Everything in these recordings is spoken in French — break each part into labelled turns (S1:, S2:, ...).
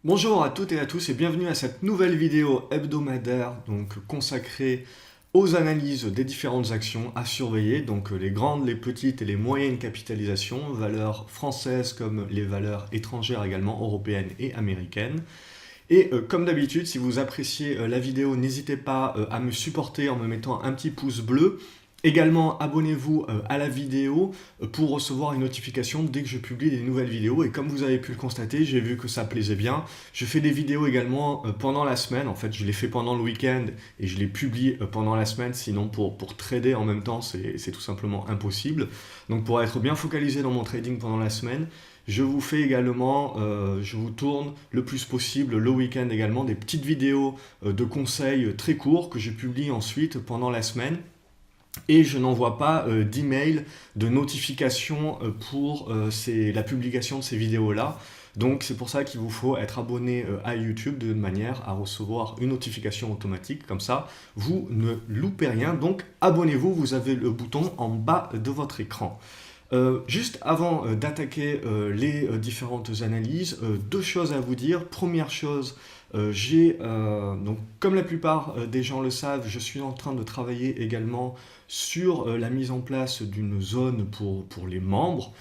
S1: Bonjour à toutes et à tous et bienvenue à cette nouvelle vidéo hebdomadaire consacrée aux analyses des différentes actions à surveiller, les grandes, les petites et les moyennes capitalisations, valeurs françaises comme les valeurs étrangères également, européennes et américaines. Et comme d'habitude, si vous appréciez la vidéo, n'hésitez pas à me supporter en me mettant un petit pouce bleu. Également, abonnez-vous à la vidéo pour recevoir une notification dès que je publie des nouvelles vidéos. Et comme vous avez pu le constater, j'ai vu que ça plaisait bien. Je fais des vidéos également pendant la semaine. En fait, je les fais pendant le week-end et je les publie pendant la semaine. Sinon, pour trader en même temps, c'est tout simplement impossible. Donc, pour être bien focalisé dans mon trading pendant la semaine, je vous fais également, je vous tourne le plus possible le week-end également des petites vidéos de conseils très courts que je publie ensuite pendant la semaine. Et je n'envoie pas d'email, de notification pour la publication de ces vidéos-là. Donc c'est pour ça qu'il vous faut être abonné à YouTube de manière à recevoir une notification automatique. Comme ça, vous ne loupez rien. Donc abonnez-vous, vous avez le bouton en bas de votre écran. Juste avant d'attaquer les différentes analyses, deux choses à vous dire. Première chose, donc comme la plupart des gens le savent, je suis en train de travailler également sur la mise en place d'une zone pour les membres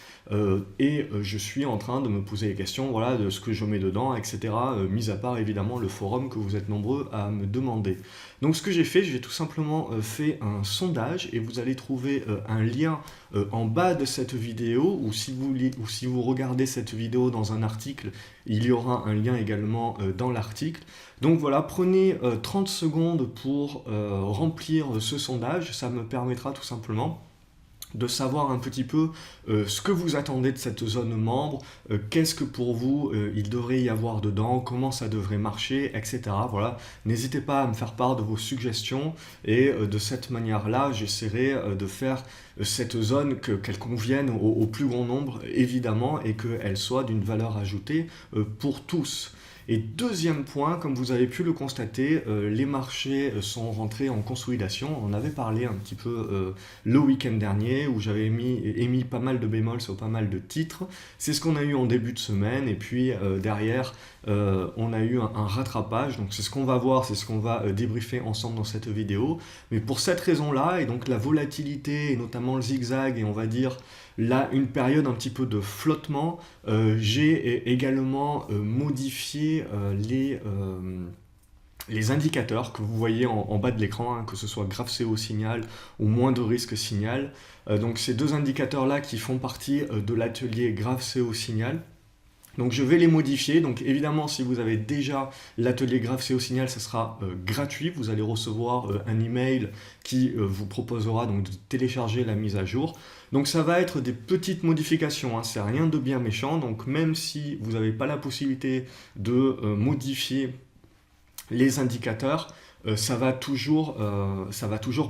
S1: et je suis en train de me poser les questions voilà, de ce que je mets dedans, etc. Mis à part évidemment le forum que vous êtes nombreux à me demander. Donc ce que j'ai tout simplement fait un sondage et vous allez trouver un lien en bas de cette vidéo ou si vous regardez cette vidéo dans un article, il y aura un lien également dans l'article. Donc voilà, prenez 30 secondes pour remplir ce sondage, ça me permettra tout simplement de savoir un petit peu ce que vous attendez de cette zone membre, qu'est-ce que pour vous il devrait y avoir dedans, comment ça devrait marcher, etc. Voilà, n'hésitez pas à me faire part de vos suggestions et de cette manière-là, j'essaierai de faire cette zone qu'elle convienne au plus grand nombre, évidemment, et qu'elle soit d'une valeur ajoutée pour tous. Et deuxième point, comme vous avez pu le constater, les marchés sont rentrés en consolidation. On en avait parlé un petit peu le week-end dernier où j'avais émis pas mal de bémols sur pas mal de titres. C'est ce qu'on a eu en début de semaine et puis derrière on a eu un rattrapage. Donc c'est ce qu'on va voir, c'est ce qu'on va débriefer ensemble dans cette vidéo. Mais pour cette raison-là et donc la volatilité et notamment le zigzag et on va dire là une période un petit peu de flottement, j'ai également modifié les indicateurs que vous voyez en bas de l'écran, hein, que ce soit GraphCO signal ou moins de risque signal. Donc ces deux indicateurs-là qui font partie de l'atelier GraphCO signal. Donc je vais les modifier. Donc évidemment, si vous avez déjà l'atelier GraphCO Signal, ça sera gratuit. Vous allez recevoir un email qui vous proposera donc de télécharger la mise à jour. Donc ça va être des petites modifications, hein, c'est rien de bien méchant. Donc même si vous n'avez pas la possibilité de modifier les indicateurs, ça va toujours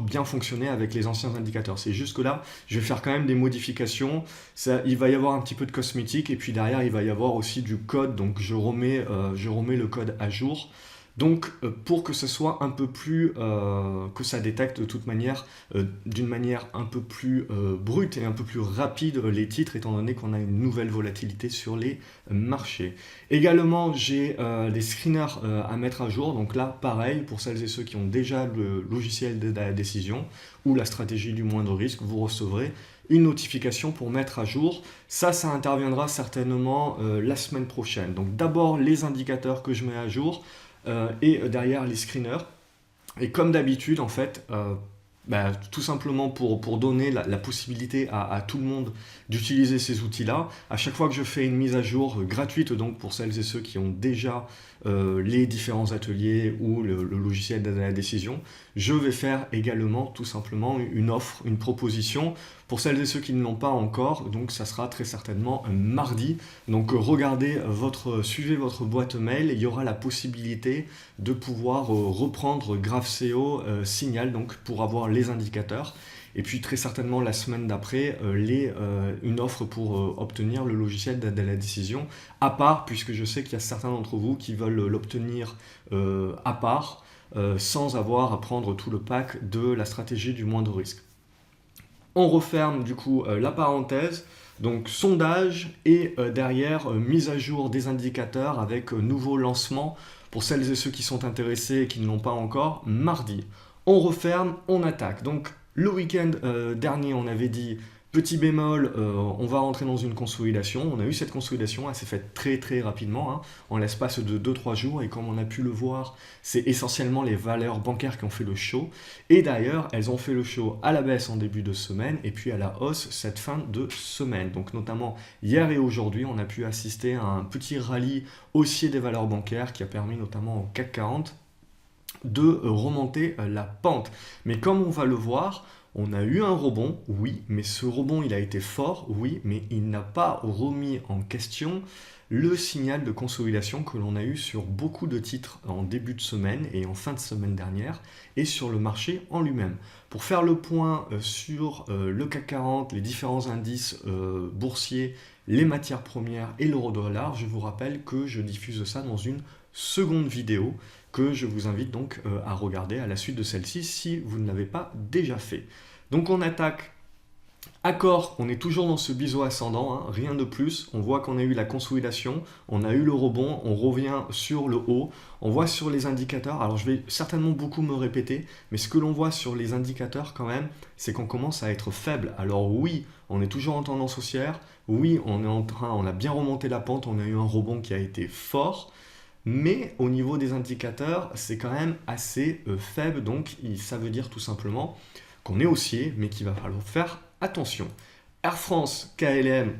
S1: bien fonctionner avec les anciens indicateurs. C'est juste que là, je vais faire quand même des modifications. Il va y avoir un petit peu de cosmétique et puis derrière, il va y avoir aussi du code. Donc je remets le code à jour. Donc pour que ce soit un peu plus, que ça détecte de toute manière, d'une manière un peu plus brute et un peu plus rapide les titres, étant donné qu'on a une nouvelle volatilité sur les marchés. Également, j'ai les screeners à mettre à jour. Donc là, pareil, pour celles et ceux qui ont déjà le logiciel de la décision ou la stratégie du moindre risque, vous recevrez une notification pour mettre à jour. Ça interviendra certainement la semaine prochaine. Donc d'abord les indicateurs que je mets à jour et derrière les screeners. Et comme d'habitude, en fait, tout simplement pour donner la possibilité à tout le monde d'utiliser ces outils-là, à chaque fois que je fais une mise à jour gratuite, donc pour celles et ceux qui ont déjà les différents ateliers ou le logiciel de la décision, je vais faire également tout simplement une offre, une proposition pour celles et ceux qui ne l'ont pas encore. Donc ça sera très certainement mardi. Donc suivez votre boîte mail, il y aura la possibilité de pouvoir reprendre GraphCO Signal donc pour avoir les indicateurs. Et puis très certainement la semaine d'après, une offre pour obtenir le logiciel de la décision à part, puisque je sais qu'il y a certains d'entre vous qui veulent l'obtenir à part, sans avoir à prendre tout le pack de la stratégie du moindre risque. On referme du coup la parenthèse. Donc sondage et derrière mise à jour des indicateurs avec nouveau lancement pour celles et ceux qui sont intéressés et qui ne l'ont pas encore, mardi. On referme, on attaque. Donc le week-end dernier, on avait dit petit bémol, on va rentrer dans une consolidation. On a eu cette consolidation, elle s'est faite très très rapidement, hein, en l'espace de 2-3 jours. Et comme on a pu le voir, c'est essentiellement les valeurs bancaires qui ont fait le show. Et d'ailleurs, elles ont fait le show à la baisse en début de semaine et puis à la hausse cette fin de semaine. Donc notamment hier et aujourd'hui, on a pu assister à un petit rallye haussier des valeurs bancaires qui a permis notamment au CAC 40 de remonter la pente. Mais comme on va le voir, on a eu un rebond, oui, mais ce rebond il a été fort, oui, mais il n'a pas remis en question le signal de consolidation que l'on a eu sur beaucoup de titres en début de semaine et en fin de semaine dernière et sur le marché en lui-même. Pour faire le point sur le CAC 40, les différents indices boursiers, les matières premières et l'euro-dollar, je vous rappelle que je diffuse ça dans une seconde vidéo que je vous invite donc à regarder à la suite de celle-ci si vous ne l'avez pas déjà fait. Donc on attaque. Accord, on est toujours dans ce biseau ascendant, hein, rien de plus. On voit qu'on a eu la consolidation, on a eu le rebond, on revient sur le haut. On voit sur les indicateurs, alors je vais certainement beaucoup me répéter, mais ce que l'on voit sur les indicateurs quand même, c'est qu'on commence à être faible. Alors oui, on est toujours en tendance haussière, oui, on a bien remonté la pente, on a eu un rebond qui a été fort, mais au niveau des indicateurs, c'est quand même assez faible, donc ça veut dire tout simplement qu'on est haussier, mais qu'il va falloir faire attention. Air France, KLM,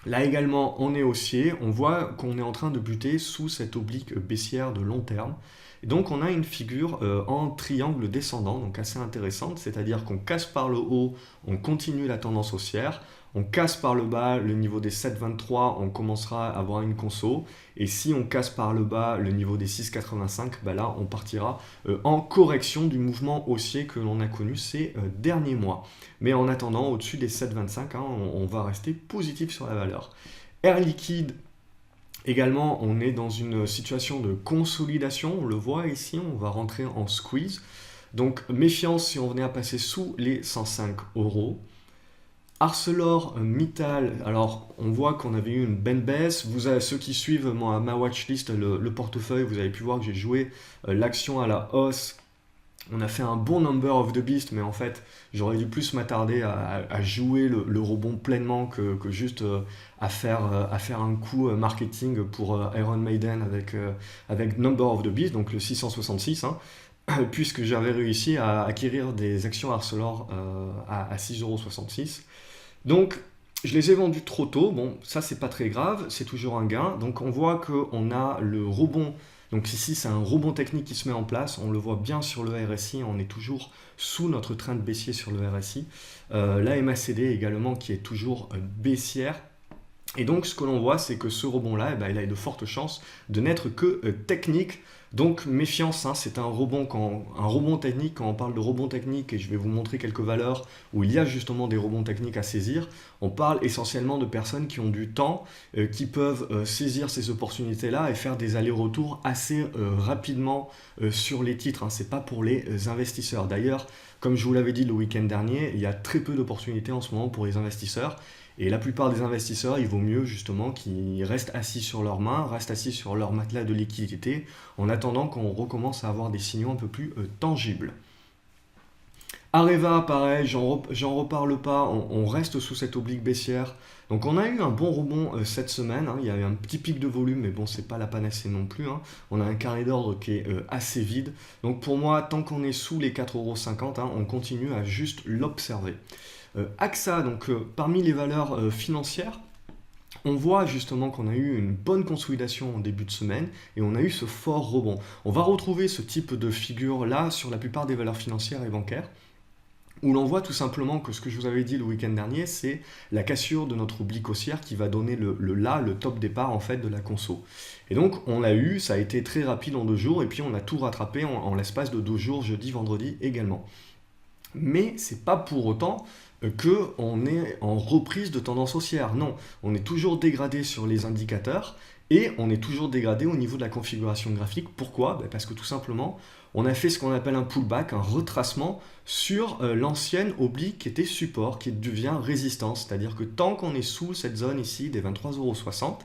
S1: là également on est haussier, on voit qu'on est en train de buter sous cette oblique baissière de long terme. Et donc on a une figure en triangle descendant, donc assez intéressante, c'est-à-dire qu'on casse par le haut, on continue la tendance haussière, on casse par le bas le niveau des 7,23, on commencera à avoir une conso, et si on casse par le bas le niveau des 6,85, bah là on partira en correction du mouvement haussier que l'on a connu ces derniers mois. Mais en attendant, au-dessus des 7,25, hein, on va rester positif sur la valeur. Air Liquide, également, on est dans une situation de consolidation, on le voit ici, on va rentrer en squeeze. Donc méfiance si on venait à passer sous les 105 €. ArcelorMittal, alors on voit qu'on avait eu une belle baisse. Ceux qui suivent ma watchlist, le portefeuille, vous avez pu voir que j'ai joué l'action à la hausse. On a fait un bon number of the beast, mais en fait, j'aurais dû plus m'attarder à jouer le rebond pleinement que juste à faire un coup marketing pour Iron Maiden avec number of the beast, donc le 666, hein, puisque j'avais réussi à acquérir des actions Arcelor à 6,66 €. Donc, je les ai vendus trop tôt. Bon, ça, c'est pas très grave, c'est toujours un gain. Donc, on voit qu'on a le rebond. Donc ici, c'est un rebond technique qui se met en place. On le voit bien sur le RSI. On est toujours sous notre train de baissier sur le RSI. La MACD également qui est toujours baissière. Et donc, ce que l'on voit, c'est que ce rebond-là, eh ben, il a de fortes chances de n'être que technique. Donc, méfiance, hein, c'est un rebond technique. Quand on parle de rebond technique, et je vais vous montrer quelques valeurs où il y a justement des rebonds techniques à saisir, on parle essentiellement de personnes qui ont du temps, qui peuvent saisir ces opportunités-là et faire des allers-retours assez rapidement sur les titres. Hein. Ce n'est pas pour les investisseurs. D'ailleurs, comme je vous l'avais dit le week-end dernier, il y a très peu d'opportunités en ce moment pour les investisseurs. Et la plupart des investisseurs, il vaut mieux justement qu'ils restent assis sur leurs mains, restent assis sur leur matelas de liquidité, en attendant qu'on recommence à avoir des signaux un peu plus tangibles. Areva, pareil, j'en reparle pas, on reste sous cette oblique baissière. Donc on a eu un bon rebond cette semaine, hein, il y a eu un petit pic de volume, mais bon, c'est pas la panacée non plus. Hein. On a un carnet d'ordre qui est assez vide. Donc pour moi, tant qu'on est sous les 4,50 €, hein, on continue à juste l'observer. AXA, donc parmi les valeurs financières, on voit justement qu'on a eu une bonne consolidation en début de semaine et on a eu ce fort rebond. On va retrouver ce type de figure-là sur la plupart des valeurs financières et bancaires, où l'on voit tout simplement que ce que je vous avais dit le week-end dernier, c'est la cassure de notre oblique haussière qui va donner le top départ en fait de la conso. Et donc on l'a eu, ça a été très rapide en 2 jours et puis on a tout rattrapé en l'espace de 2 jours, jeudi, vendredi également. Mais c'est pas pour autant qu'on est en reprise de tendance haussière. Non, on est toujours dégradé sur les indicateurs Et on est toujours dégradé au niveau de la configuration graphique. Pourquoi? Ben parce que tout simplement, on a fait ce qu'on appelle un pullback, un retracement sur l'ancienne oblique qui était support, qui devient résistance. C'est-à-dire que tant qu'on est sous cette zone ici des 23,60 €,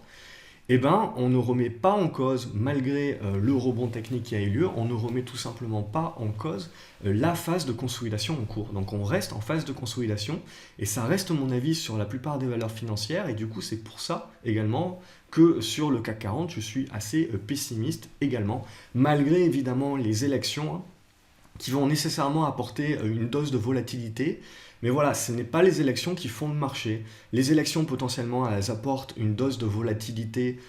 S1: eh ben, on ne remet pas en cause, malgré le rebond technique qui a eu lieu, on ne remet tout simplement pas en cause la phase de consolidation en cours. Donc on reste en phase de consolidation, et ça reste mon avis sur la plupart des valeurs financières, et du coup c'est pour ça également que sur le CAC 40, je suis assez pessimiste également, malgré évidemment les élections, hein, qui vont nécessairement apporter une dose de volatilité. Mais voilà, ce n'est pas les élections qui font le marché. Les élections, potentiellement, elles apportent une dose de volatilité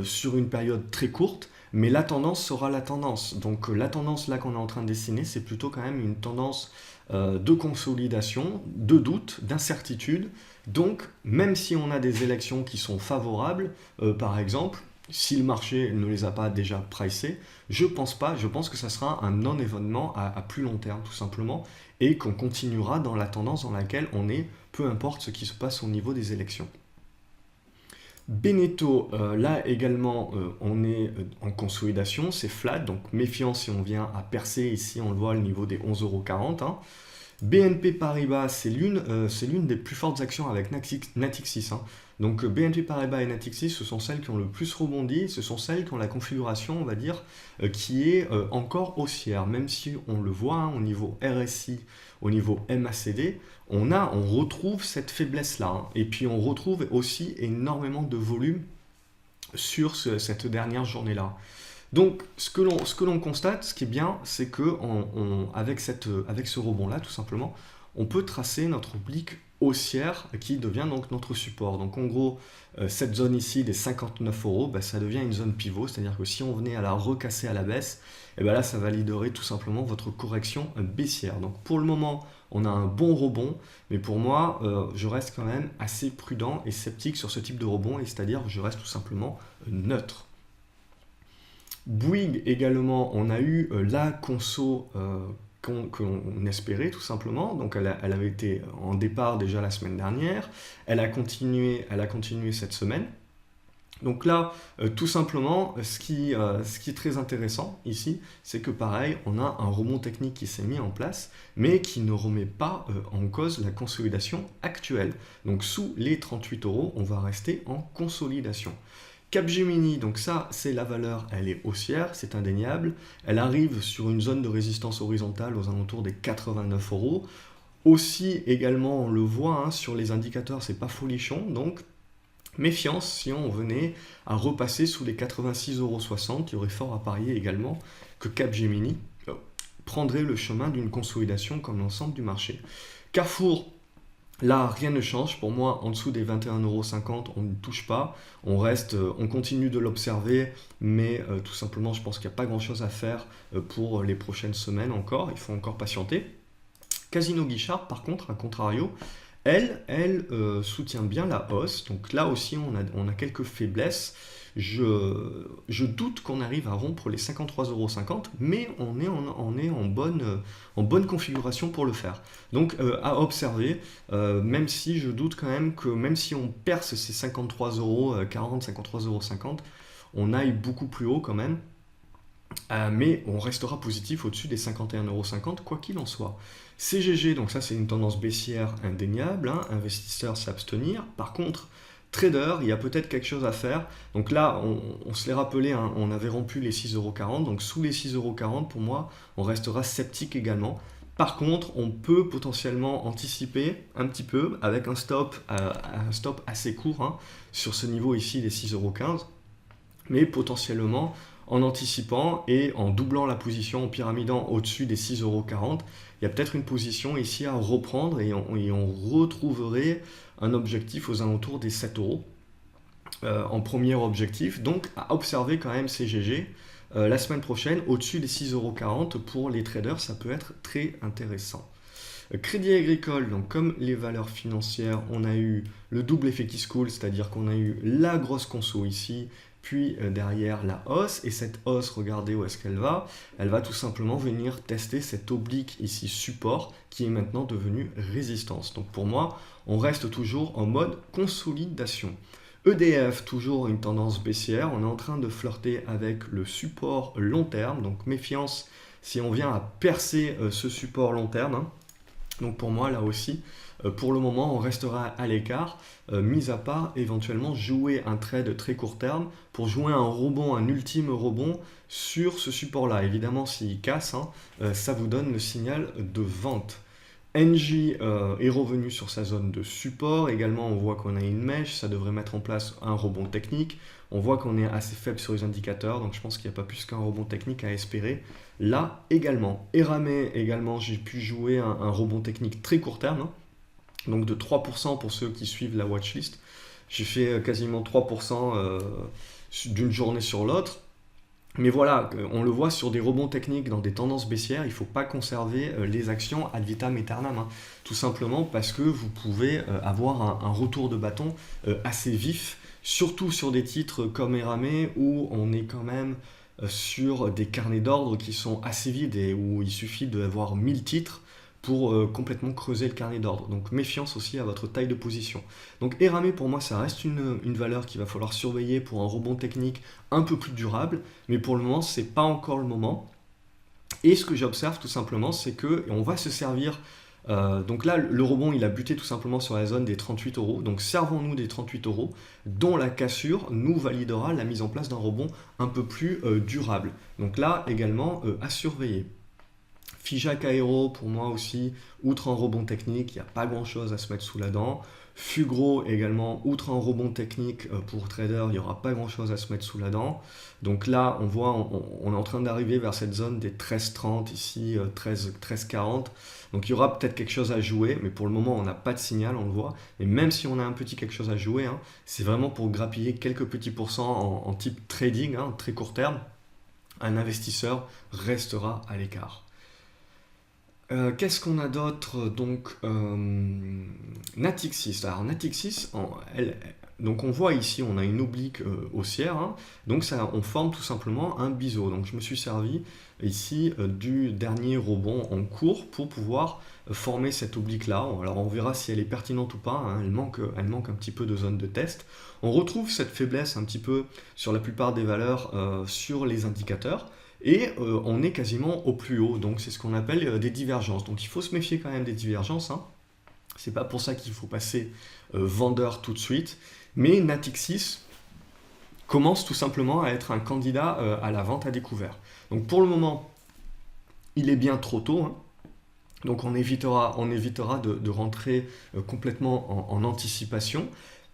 S1: sur une période très courte, mais la tendance sera la tendance. Donc la tendance là qu'on est en train de dessiner, c'est plutôt quand même une tendance de consolidation, de doute, d'incertitude. Donc même si on a des élections qui sont favorables, par exemple, si le marché ne les a pas déjà pricées, je pense pas, je pense que ça sera un non-événement à plus long terme tout simplement, et qu'on continuera dans la tendance dans laquelle on est, peu importe ce qui se passe au niveau des élections. Beneteau, là également, on est en consolidation, c'est flat, donc méfiance si on vient à percer ici, on le voit, le niveau des 11,40 €. Hein. BNP Paribas, c'est l'une des plus fortes actions avec Natixis. Hein. Donc BNP Paribas et Natixis, ce sont celles qui ont le plus rebondi, ce sont celles qui ont la configuration, on va dire, qui est encore haussière, même si on le voit, hein, au niveau RSI, au niveau MACD, on retrouve cette faiblesse-là. Hein. Et puis on retrouve aussi énormément de volume sur cette dernière journée-là. Donc, ce que l'on constate, ce qui est bien, c'est que avec ce rebond-là, tout simplement, on peut tracer notre oblique haussière qui devient donc notre support. Donc, en gros, cette zone ici des 59 €, ben, ça devient une zone pivot, c'est-à-dire que si on venait à la recasser à la baisse, et ben là, ça validerait tout simplement votre correction baissière. Donc, pour le moment, on a un bon rebond, mais pour moi, je reste quand même assez prudent et sceptique sur ce type de rebond, et c'est-à-dire que je reste tout simplement neutre. Bouygues également, on a eu la conso qu'on espérait tout simplement. Donc elle avait été en départ déjà la semaine dernière, elle a continué cette semaine. Donc là, tout simplement, ce qui est très intéressant ici, c'est que pareil, on a un rebond technique qui s'est mis en place, mais qui ne remet pas en cause la consolidation actuelle. Donc sous les 38 €, on va rester en consolidation. Capgemini, donc ça c'est la valeur, elle est haussière, c'est indéniable. Elle arrive sur une zone de résistance horizontale aux alentours des 89 €. Aussi également, on le voit, hein, sur les indicateurs, c'est pas folichon, donc méfiance si on venait à repasser sous les 86,60 €. Il y aurait fort à parier également que Capgemini prendrait le chemin d'une consolidation comme l'ensemble du marché. Carrefour, là, rien ne change. Pour moi, en dessous des 21,50 €, on ne touche pas. On continue de l'observer, mais tout simplement, je pense qu'il n'y a pas grand-chose à faire pour les prochaines semaines encore. Il faut encore patienter. Casino Guichard, par contre, à contrario, elle soutient bien la hausse. Donc là aussi, on a quelques faiblesses. Je doute qu'on arrive à rompre les 53,50 €, mais on est en bonne configuration pour le faire. Donc à observer, même si je doute quand même que même si on perce ces 53,40 €, 53,50 €, on aille beaucoup plus haut quand même. Mais on restera positif au-dessus des 51,50 € quoi qu'il en soit. CGG, donc ça c'est une tendance baissière indéniable, hein, investisseurs s'abstenir. Par contre, trader, il y a peut-être quelque chose à faire. Donc là, on se l'est rappelé, hein, on avait rompu les 6,40 €, donc sous les 6,40 €, pour moi, on restera sceptique également. Par contre, on peut potentiellement anticiper un petit peu avec un stop assez court, hein, sur ce niveau ici des 6,15 €, mais potentiellement en anticipant et en doublant la position, en pyramidant au-dessus des 6,40 €, il y a peut-être une position ici à reprendre et on retrouverait un objectif aux alentours des 7 € en premier objectif. Donc à observer quand même CGG la semaine prochaine au-dessus des 6,40 € pour les traders, ça peut être très intéressant. Crédit Agricole, donc comme les valeurs financières, on a eu le double effet qui se coule, c'est-à-dire qu'on a eu la grosse conso ici, puis derrière la hausse, et cette hausse, regardez où est-ce qu'elle va. Elle va tout simplement venir tester cette oblique ici support, qui est maintenant devenue résistance. Donc pour moi, on reste toujours en mode consolidation. EDF, toujours une tendance baissière, on est en train de flirter avec le support long terme, donc méfiance si on vient à percer ce support long terme, hein. Donc pour moi, là aussi, pour le moment, on restera à l'écart, mis à part éventuellement jouer un trade très court terme pour jouer un rebond, un ultime rebond sur ce support-là. Évidemment, s'il casse, hein, ça vous donne le signal de vente. Engie est revenu sur sa zone de support. Également, on voit qu'on a une mèche. Ça devrait mettre en place un rebond technique. On voit qu'on est assez faible sur les indicateurs. Donc, je pense qu'il n'y a pas plus qu'un rebond technique à espérer. Là, également. Eramé, également, j'ai pu jouer un rebond technique très court terme. Hein. Donc, de 3% pour ceux qui suivent la watchlist. J'ai fait quasiment 3% d'une journée sur l'autre. Mais voilà, on le voit sur des rebonds techniques dans des tendances baissières, il ne faut pas conserver les actions ad vitam aeternam, hein. Tout simplement parce que vous pouvez avoir un retour de bâton assez vif, surtout sur des titres comme Eramé où on est quand même sur des carnets d'ordre qui sont assez vides et où il suffit d'avoir 1000 titres pour complètement creuser le carnet d'ordre. Donc méfiance aussi à votre taille de position. Donc Eramé pour moi ça reste une valeur qu'il va falloir surveiller pour un rebond technique un peu plus durable, mais pour le moment c'est pas encore le moment. Et ce que j'observe tout simplement c'est que on va se servir, donc là le rebond il a buté tout simplement sur la zone des 38 euros, donc servons-nous des 38 euros dont la cassure nous validera la mise en place d'un rebond un peu plus durable. Donc là également à surveiller. Figeac Aero, pour moi aussi, outre un rebond technique, il n'y a pas grand chose à se mettre sous la dent. Fugro également, outre un rebond technique pour trader, il n'y aura pas grand chose à se mettre sous la dent. Donc là, on voit, on est en train d'arriver vers cette zone des 13,30 ici, 13,40. Donc il y aura peut-être quelque chose à jouer, mais pour le moment, on n'a pas de signal, on le voit. Et même si on a un petit quelque chose à jouer, hein, c'est vraiment pour grappiller quelques petits pourcents en type trading, hein, très court terme. Un investisseur restera à l'écart. Qu'est-ce qu'on a d'autre? Donc, Natixis. Alors, Natixis, donc on voit ici, on a une oblique haussière, hein. Donc ça, on forme tout simplement un biseau. Donc je me suis servi ici du dernier rebond en cours pour pouvoir former cette oblique-là. Alors on verra si elle est pertinente ou pas, hein. Elle manque un petit peu de zone de test. On retrouve cette faiblesse un petit peu sur la plupart des valeurs sur les indicateurs. Et on est quasiment au plus haut, donc c'est ce qu'on appelle des divergences. Donc il faut se méfier quand même des divergences, hein. C'est pas pour ça qu'il faut passer vendeur tout de suite, mais Natixis commence tout simplement à être un candidat à la vente à découvert. Donc pour le moment, il est bien trop tôt, hein. Donc on évitera de rentrer complètement en anticipation.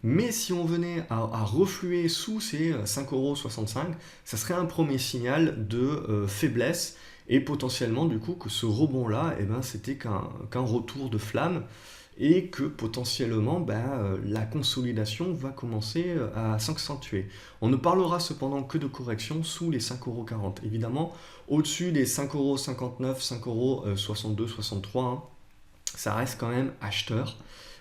S1: Mais si on venait à refluer sous ces 5,65 €, ça serait un premier signal de faiblesse et potentiellement du coup que ce rebond-là, eh ben, c'était qu'un retour de flamme et que potentiellement la consolidation va commencer à s'accentuer. On ne parlera cependant que de correction sous les 5,40 €. Évidemment, au-dessus des 5,59 €, 5,62 €, 63 €, hein, ça reste quand même acheteur,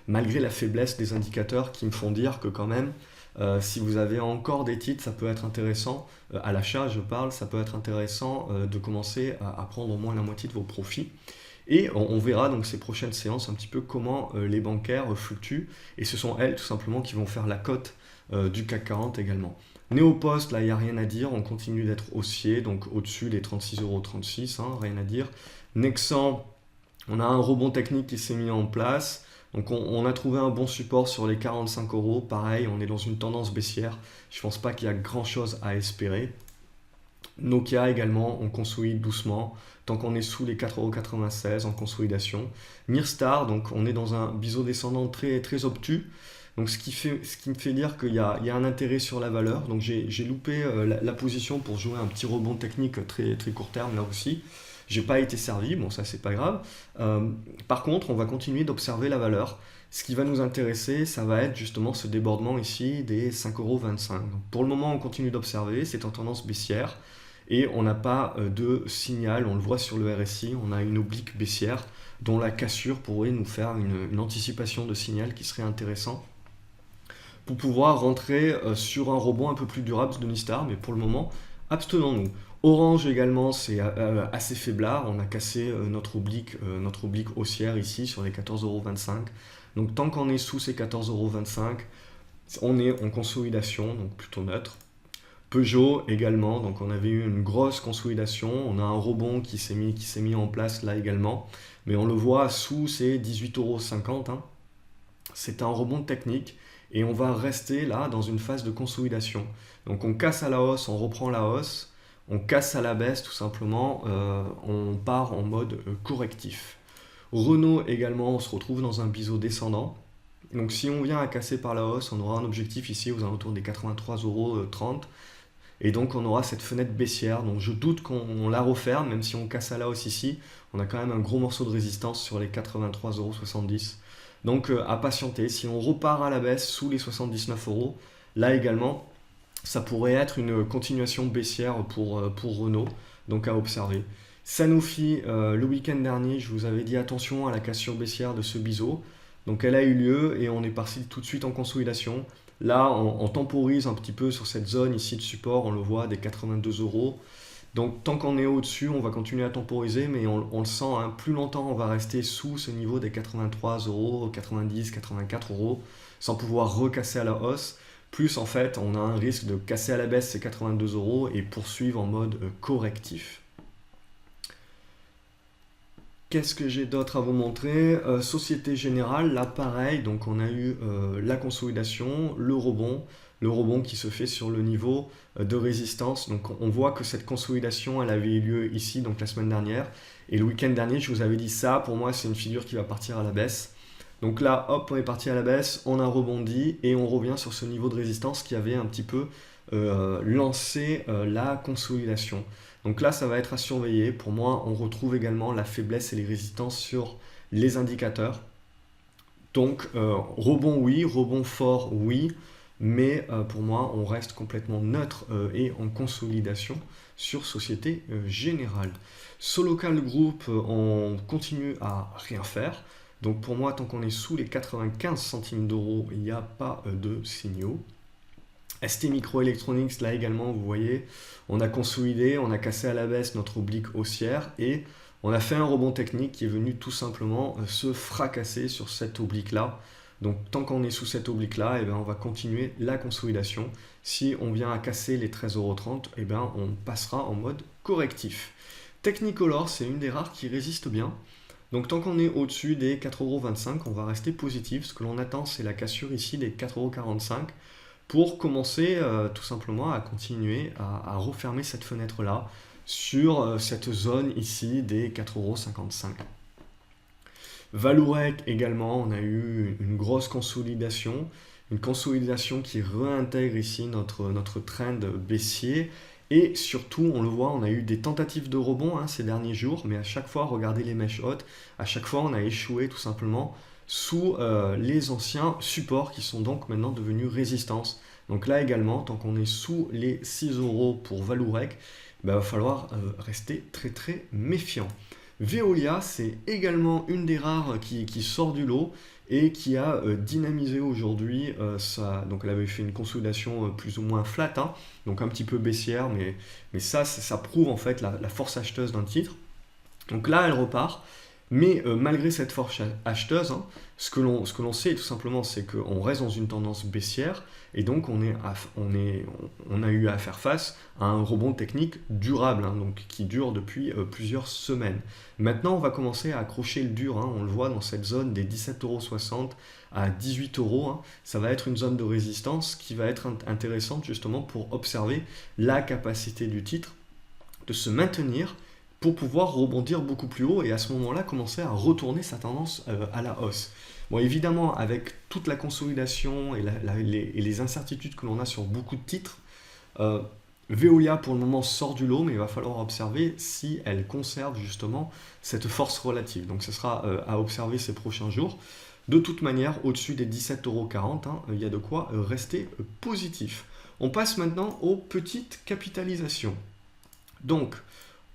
S1: malgré la faiblesse des indicateurs qui me font dire que quand même, si vous avez encore des titres, ça peut être intéressant, à l'achat je parle, ça peut être intéressant de commencer à prendre au moins la moitié de vos profits. Et on verra donc ces prochaines séances un petit peu comment les bancaires fluctuent, et ce sont elles tout simplement qui vont faire la cote du CAC 40 également. Néopost, là il n'y a rien à dire, on continue d'être haussier, donc au-dessus des 36,36 €, hein, rien à dire. Nexan, on a un rebond technique qui s'est mis en place. Donc on a trouvé un bon support sur les 45 €. Pareil, on est dans une tendance baissière. Je ne pense pas qu'il y a grand chose à espérer. Nokia également, on consolide doucement. Tant qu'on est sous les 4,96 € en consolidation. Mirstar, donc on est dans un biseau descendant très, très obtus. Donc ce qui me fait dire qu'il y a un intérêt sur la valeur. Donc j'ai loupé la position pour jouer un petit rebond technique très, très court terme là aussi. J'ai pas été servi, bon ça c'est pas grave. Par contre, on va continuer d'observer la valeur. Ce qui va nous intéresser, ça va être justement ce débordement ici des 5,25 €. Pour le moment, on continue d'observer, c'est en tendance baissière et on n'a pas de signal, on le voit sur le RSI, on a une oblique baissière dont la cassure pourrait nous faire une anticipation de signal qui serait intéressant pour pouvoir rentrer sur un rebond un peu plus durable de Nistar, mais pour le moment, abstenons-nous. Orange également, c'est assez faiblard. On a cassé notre oblique haussière ici sur les 14,25 €. Donc tant qu'on est sous ces 14,25 €, On est en consolidation, donc plutôt neutre. Peugeot également, donc on avait eu une grosse consolidation, on a un rebond qui s'est mis en place là également, mais on le voit sous ces 18,50 €, hein. C'est un rebond technique et on va rester là dans une phase de consolidation. Donc on casse à la hausse, on reprend la hausse, on casse à la baisse tout simplement, on part en mode correctif. Renault également, on se retrouve dans un biseau descendant. Donc si on vient à casser par la hausse, on aura un objectif ici aux alentours des 83,30 €. Et donc on aura cette fenêtre baissière. Donc je doute qu'on la referme, même si on casse à la hausse ici. On a quand même un gros morceau de résistance sur les 83,70 €. Donc à patienter. Si on repart à la baisse sous les 79 €, là également, ça pourrait être une continuation baissière pour Renault. Donc à observer. Sanofi, le week-end dernier, je vous avais dit attention à la cassure baissière de ce biseau. Donc elle a eu lieu et on est parti tout de suite en consolidation. Là, on temporise un petit peu sur cette zone ici de support, on le voit, des 82 €. Donc tant qu'on est au-dessus, on va continuer à temporiser, mais on le sent, hein, plus longtemps on va rester sous ce niveau des 83 €, 90, 84 €, sans pouvoir recasser à la hausse. Plus en fait, on a un risque de casser à la baisse ces 82 € et poursuivre en mode correctif. Qu'est-ce que j'ai d'autre à vous montrer? Société Générale, là pareil, donc on a eu la consolidation, le rebond qui se fait sur le niveau de résistance. Donc on voit que cette consolidation, elle avait eu lieu ici, donc la semaine dernière. Et le week-end dernier, je vous avais dit ça, pour moi c'est une figure qui va partir à la baisse. Donc là, hop, on est parti à la baisse, on a rebondi et on revient sur ce niveau de résistance qui avait un petit peu lancé la consolidation. Donc là, ça va être à surveiller. Pour moi, on retrouve également la faiblesse et les résistances sur les indicateurs. Donc, rebond oui, rebond fort oui, mais pour moi, on reste complètement neutre et en consolidation sur Société Générale. Solocal Group, on continue à rien faire. Donc pour moi, tant qu'on est sous les 95 centimes d'euros, il n'y a pas de signaux. ST Microelectronics, là également, vous voyez, on a consolidé, on a cassé à la baisse notre oblique haussière et on a fait un rebond technique qui est venu tout simplement se fracasser sur cette oblique-là. Donc tant qu'on est sous cette oblique-là, on va continuer la consolidation. Si on vient à casser les 13,30 €, on passera en mode correctif. Technicolor, c'est une des rares qui résiste bien. Donc tant qu'on est au-dessus des 4,25 €, on va rester positif. Ce que l'on attend, c'est la cassure ici des 4,45 € pour commencer tout simplement à continuer à refermer cette fenêtre-là sur cette zone ici des 4,55 €. Vallourec également, on a eu une grosse consolidation qui réintègre ici notre trend baissier. Et surtout, on le voit, on a eu des tentatives de rebond ces derniers jours, mais à chaque fois, regardez les mèches hautes, à chaque fois, on a échoué tout simplement sous les anciens supports qui sont donc maintenant devenus résistance. Donc là également, tant qu'on est sous les 6 € pour Vallourec, il va falloir rester très très méfiant. Veolia, c'est également une des rares qui sort du lot et qui a dynamisé aujourd'hui. Donc elle avait fait une consolidation plus ou moins flat, hein, donc un petit peu baissière, mais ça prouve en fait la force acheteuse d'un titre. Donc là, elle repart. Mais malgré cette force acheteuse, hein, ce que l'on sait tout simplement, c'est qu'on reste dans une tendance baissière et donc on a eu à faire face à un rebond technique durable, hein, donc qui dure depuis plusieurs semaines. Maintenant, on va commencer à accrocher le dur, hein, on le voit dans cette zone des 17,60 € à 18 €. Hein, ça va être une zone de résistance qui va être intéressante justement pour observer la capacité du titre de se maintenir pour pouvoir rebondir beaucoup plus haut et à ce moment-là commencer à retourner sa tendance à la hausse. Bon, évidemment, avec toute la consolidation et les incertitudes que l'on a sur beaucoup de titres, Veolia pour le moment sort du lot, mais il va falloir observer si elle conserve justement cette force relative. Donc ce sera à observer ces prochains jours. De toute manière, au-dessus des 17,40 €, hein, il y a de quoi rester positif. On passe maintenant aux petites capitalisations. Donc,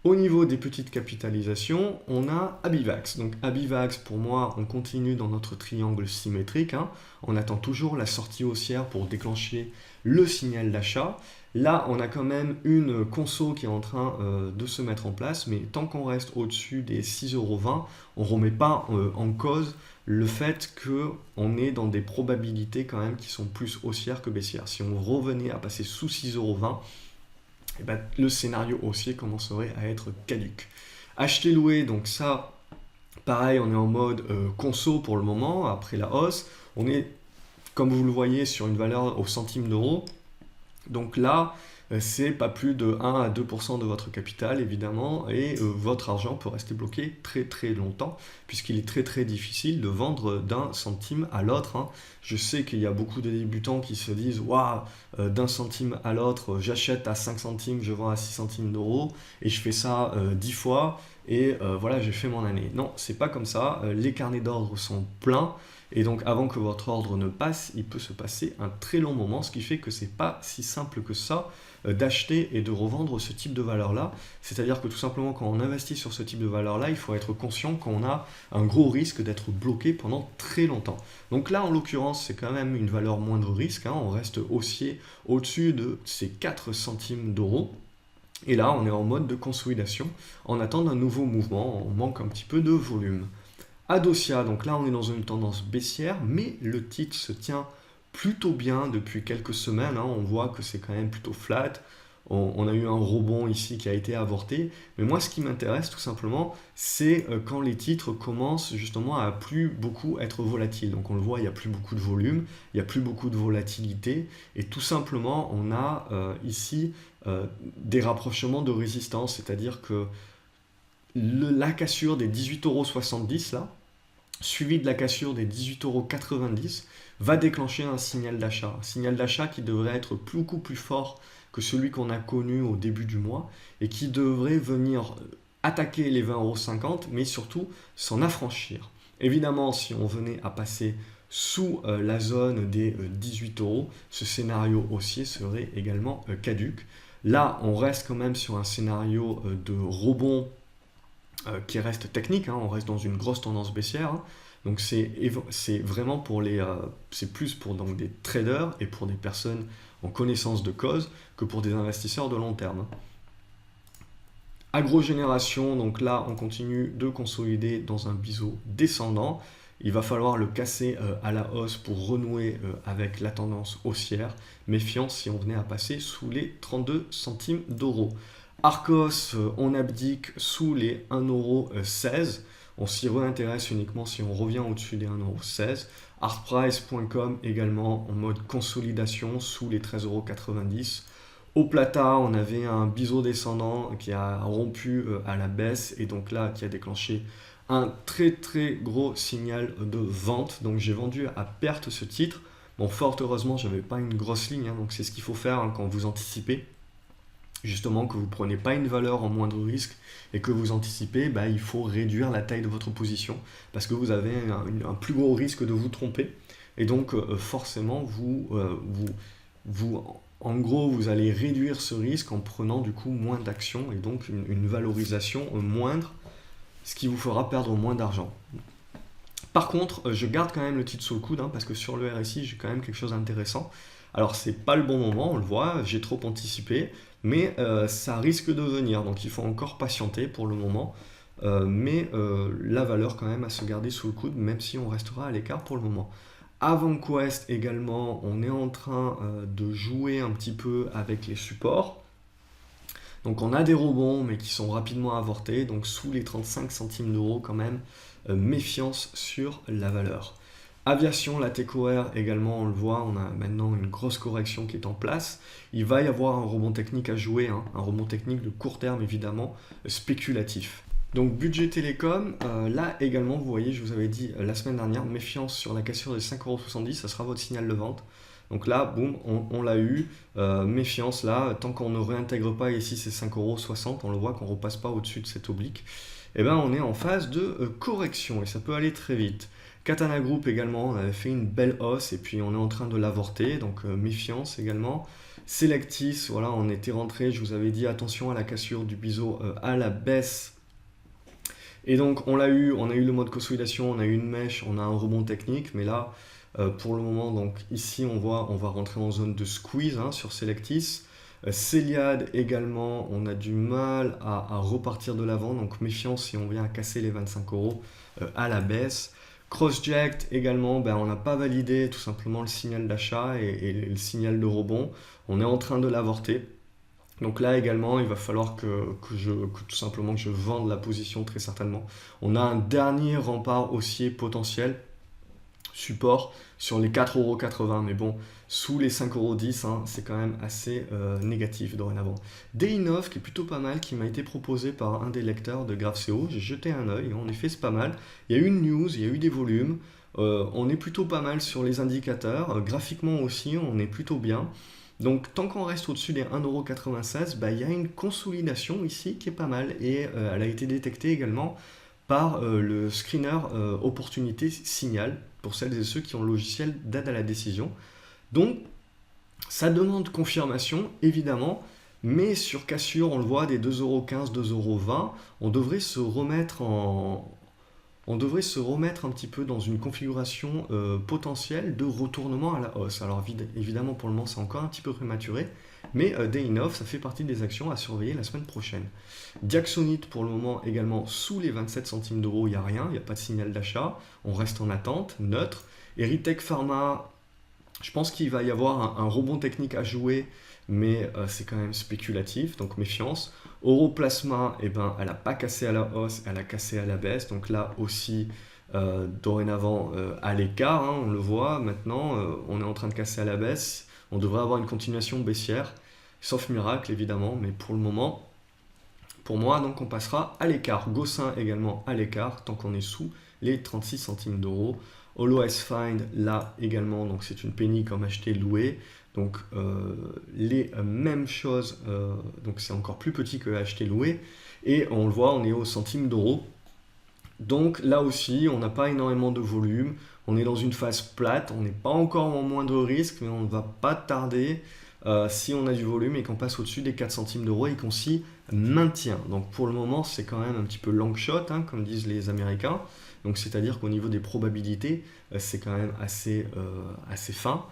S1: au niveau des petites capitalisations, on a Abivax. Donc Abivax, pour moi, on continue dans notre triangle symétrique, hein. On attend toujours la sortie haussière pour déclencher le signal d'achat. Là, on a quand même une conso qui est en train de se mettre en place, mais tant qu'on reste au-dessus des 6,20 €, on ne remet pas en cause le fait qu'on est dans des probabilités quand même qui sont plus haussières que baissières. Si on revenait à passer sous 6,20 €, eh ben, le scénario haussier commencerait à être caduc. Acheter, louer, donc ça, pareil, on est en mode conso pour le moment, après la hausse. On est, comme vous le voyez, sur une valeur au centime d'euro. Donc là, c'est pas plus de 1 à 2% de votre capital, évidemment, et votre argent peut rester bloqué très très longtemps, puisqu'il est très très difficile de vendre d'un centime à l'autre, hein. Je sais qu'il y a beaucoup de débutants qui se disent « Waouh, d'un centime à l'autre, j'achète à 5 centimes, je vends à 6 centimes d'euros, et je fais ça 10 fois, et voilà, j'ai fait mon année. » Non, c'est pas comme ça, les carnets d'ordre sont pleins, et donc avant que votre ordre ne passe, il peut se passer un très long moment, ce qui fait que c'est pas si simple que ça d'acheter et de revendre ce type de valeur-là. C'est-à-dire que tout simplement, quand on investit sur ce type de valeur-là, il faut être conscient qu'on a un gros risque d'être bloqué pendant très longtemps. Donc là, en l'occurrence, c'est quand même une valeur moindre risque, hein. On reste haussier au-dessus de ces 4 centimes d'euros. Et là, on est en mode de consolidation en attendant un nouveau mouvement. On manque un petit peu de volume. Adosia, donc là, on est dans une tendance baissière, mais le titre se tient plutôt bien depuis quelques semaines, hein. On voit que c'est quand même plutôt flat. On a eu un rebond ici qui a été avorté. Mais moi, ce qui m'intéresse tout simplement, c'est quand les titres commencent justement à plus beaucoup être volatiles. Donc on le voit, il n'y a plus beaucoup de volume, il n'y a plus beaucoup de volatilité. Et tout simplement, on a ici des rapprochements de résistance. C'est-à-dire que la cassure des 18,70 € là, suivi de la cassure des 18,90 € va déclencher un signal d'achat. Un signal d'achat qui devrait être beaucoup plus fort que celui qu'on a connu au début du mois et qui devrait venir attaquer les 20,50 €, mais surtout s'en affranchir. Évidemment, si on venait à passer sous la zone des 18 €, ce scénario haussier serait également caduc. Là, on reste quand même sur un scénario de rebond qui reste technique, hein. On reste dans une grosse tendance baissière, hein. Donc c'est vraiment pour c'est plus pour donc des traders et pour des personnes en connaissance de cause que pour des investisseurs de long terme. Agrogénération, donc là on continue de consolider dans un biseau descendant. Il va falloir le casser à la hausse pour renouer avec la tendance haussière. Méfiance si on venait à passer sous les 32 centimes d'euros. Arcos, on abdique sous les 1,16 €. On s'y réintéresse uniquement si on revient au-dessus des 1,16 €. Artprice.com également en mode consolidation sous les 13,90 €. Au Plata, on avait un biseau descendant qui a rompu à la baisse et donc là qui a déclenché un très très gros signal de vente. Donc j'ai vendu à perte ce titre. Bon, fort heureusement, je n'avais pas une grosse ligne, hein, donc c'est ce qu'il faut faire, hein, quand vous anticipez. Justement, que vous ne prenez pas une valeur en moindre risque et que vous anticipez, bah, il faut réduire la taille de votre position parce que vous avez un plus gros risque de vous tromper. Et donc, forcément, en gros, vous allez réduire ce risque en prenant du coup moins d'actions et donc une valorisation moindre, ce qui vous fera perdre moins d'argent. Par contre, je garde quand même le titre sous le coude, hein, parce que sur le RSI, j'ai quand même quelque chose d'intéressant. Alors, c'est pas le bon moment, on le voit, j'ai trop anticipé, mais ça risque de venir, donc il faut encore patienter pour le moment. Mais la valeur quand même à se garder sous le coude, même si on restera à l'écart pour le moment. AvantQuest également, on est en train de jouer un petit peu avec les supports. Donc on a des rebonds, mais qui sont rapidement avortés, donc sous les 35 centimes d'euros quand même, méfiance sur la valeur. Aviation, la TechOR également, on le voit, on a maintenant une grosse correction qui est en place. Il va y avoir un rebond technique à jouer, hein, un rebond technique de court terme évidemment, spéculatif. Donc budget télécom, là également, vous voyez, je vous avais dit la semaine dernière, méfiance sur la cassure des 5,70 €, ça sera votre signal de vente. Donc là, boum, on l'a eu, méfiance là, tant qu'on ne réintègre pas ici ces 5,60 €, on le voit qu'on ne repasse pas au-dessus de cette oblique, et ben on est en phase de correction et ça peut aller très vite. Katana Group également, on avait fait une belle hausse et puis on est en train de l'avorter, donc méfiance également. Selectis, voilà, on était rentré, je vous avais dit attention à la cassure du biseau à la baisse. Et donc on a eu le mode consolidation, on a eu une mèche, on a un rebond technique, mais là pour le moment, donc ici on voit, on va rentrer en zone de squeeze, hein, sur Selectis. Celiad également, on a du mal à repartir de l'avant, donc méfiance si on vient à casser les 25 € à la baisse. Crossject également, ben, on n'a pas validé tout simplement le signal d'achat et le signal de rebond. On est en train de l'avorter. Donc là également, il va falloir que tout simplement que je vende la position très certainement. On a un dernier rempart haussier potentiel, support sur les 4,80 €. Mais bon, sous les 5,10 €, hein, c'est quand même assez négatif dorénavant. DINOV qui est plutôt pas mal, qui m'a été proposé par un des lecteurs de GraphCO. J'ai jeté un œil, en effet c'est pas mal. Il y a eu une news, il y a eu des volumes. On est plutôt pas mal sur les indicateurs. Graphiquement aussi, on est plutôt bien. Donc tant qu'on reste au-dessus des 1,96 €, bah, il y a une consolidation ici qui est pas mal. Et elle a été détectée également par le screener opportunité signal pour celles et ceux qui ont le logiciel d'aide à la décision. Donc ça demande confirmation évidemment, mais sur cassure on le voit des 2,15 €, 2,20 €, on devrait se remettre un petit peu dans une configuration potentielle de retournement à la hausse. Alors évidemment pour le moment c'est encore un petit peu prématuré, mais DINOV ça fait partie des actions à surveiller la semaine prochaine. Diaxonite pour le moment également sous les 27 centimes d'euros, il n'y a rien, il n'y a pas de signal d'achat, on reste en attente, neutre. Eritech Pharma, je pense qu'il va y avoir un rebond technique à jouer, mais c'est quand même spéculatif, donc méfiance. Europlasma, eh ben, elle n'a pas cassé à la hausse, elle a cassé à la baisse, donc là aussi, dorénavant, à l'écart, hein, on le voit maintenant, on est en train de casser à la baisse, on devrait avoir une continuation baissière, sauf miracle évidemment, mais pour le moment, pour moi, donc on passera à l'écart. Gossin également à l'écart, tant qu'on est sous les 36 centimes d'euros. Holo S-Find, là également, donc c'est une penny comme acheter louer. Donc les mêmes choses, donc c'est encore plus petit que acheter louer. Et on le voit, on est au centime d'euros. Donc là aussi, on n'a pas énormément de volume. On est dans une phase plate, on n'est pas encore en moindre risque, mais on ne va pas tarder si on a du volume et qu'on passe au-dessus des 4 centimes d'euros et qu'on s'y maintient. Donc pour le moment, c'est quand même un petit peu long shot, hein, comme disent les Américains. Donc c'est-à-dire qu'au niveau des probabilités, c'est quand même assez fin.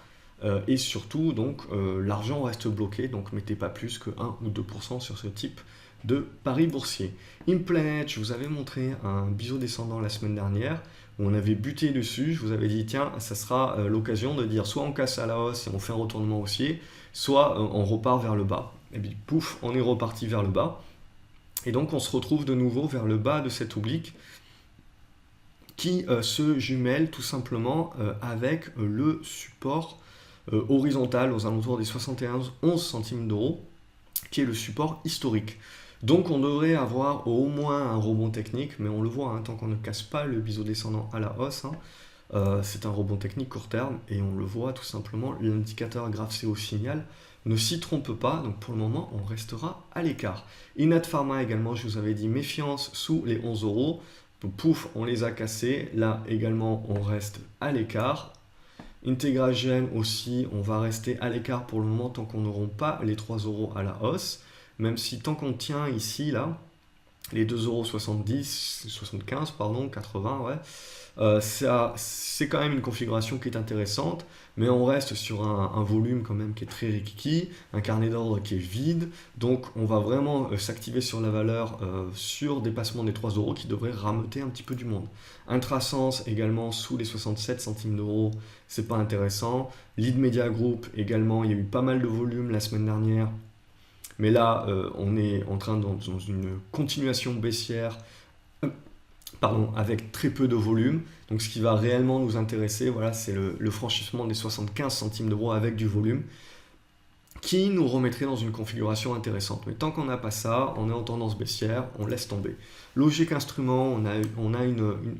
S1: Et surtout, donc l'argent reste bloqué, donc mettez pas plus que 1 ou 2% sur ce type de paris boursier. Implanet, je vous avais montré un biseau descendant la semaine dernière, où on avait buté dessus, je vous avais dit tiens, ça sera l'occasion de dire soit on casse à la hausse et on fait un retournement haussier, soit on repart vers le bas. Et puis pouf, on est reparti vers le bas. Et donc on se retrouve de nouveau vers le bas de cette oblique qui se jumelle tout simplement avec le support horizontal aux alentours des 71,11 centimes d'euros, qui est le support historique. Donc on devrait avoir au moins un rebond technique, mais on le voit, hein, tant qu'on ne casse pas le biseau descendant à la hausse, hein, c'est un rebond technique court terme, et on le voit tout simplement, l'indicateur GraphCO signal ne s'y trompe pas, donc pour le moment on restera à l'écart. Inat Pharma également, je vous avais dit méfiance sous les 11 €, donc pouf, on les a cassés, là également on reste à l'écart. Integragen aussi, on va rester à l'écart pour le moment tant qu'on n'auront pas les 3 € à la hausse, même si tant qu'on tient ici, là, les 2,70 €, 75, pardon, 80, ouais, c'est quand même une configuration qui est intéressante, mais on reste sur un volume quand même qui est très rikiki, un carnet d'ordre qui est vide, donc on va vraiment s'activer sur la valeur sur dépassement des 3 € qui devrait rameuter un petit peu du monde. Intrasens également sous les 67 centimes d'euros, c'est pas intéressant. Lead Media Group également, il y a eu pas mal de volume la semaine dernière, mais là on est en train dans une continuation baissière, avec très peu de volume. Donc ce qui va réellement nous intéresser, voilà, c'est le franchissement des 75 centimes d'euros avec du volume, qui nous remettrait dans une configuration intéressante. Mais tant qu'on n'a pas ça, on est en tendance baissière, on laisse tomber. Logic Instruments, on a